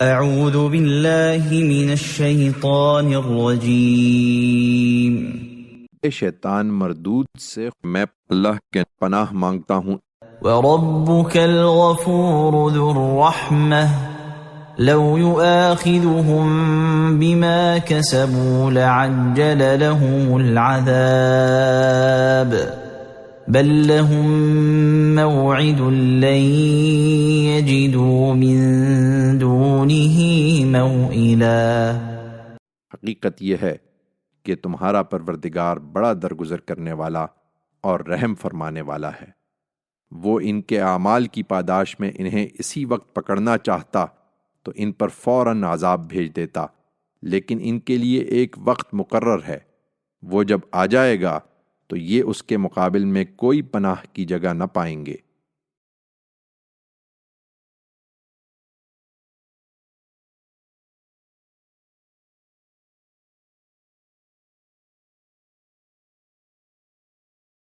اعوذ باللہ من الشیطان الرجیم۔ شیطان مردود سے میں اللہ کے پناہ مانگتا ہوں۔ وَرَبُّكَ الْغَفُورُ ذُو الرَّحْمَةِ لَوْ يُؤَاخِذُهُم بِمَا كَسَبُوا لَعَجَّلَ لَهُمُ الْعَذَابَ بَل لَّهُم مَّوْعِدٌ لَّن يَجِدُوا مِن دُونِهِ مَوْئِلًا۔ حقیقت یہ ہے کہ تمہارا پروردگار بڑا درگزر کرنے والا اور رحم فرمانے والا ہے۔ وہ ان کے اعمال کی پاداش میں انہیں اسی وقت پکڑنا چاہتا تو ان پر فوراً عذاب بھیج دیتا، لیکن ان کے لیے ایک وقت مقرر ہے، وہ جب آ جائے گا تو یہ اس کے مقابل میں کوئی پناہ کی جگہ نہ پائیں گے۔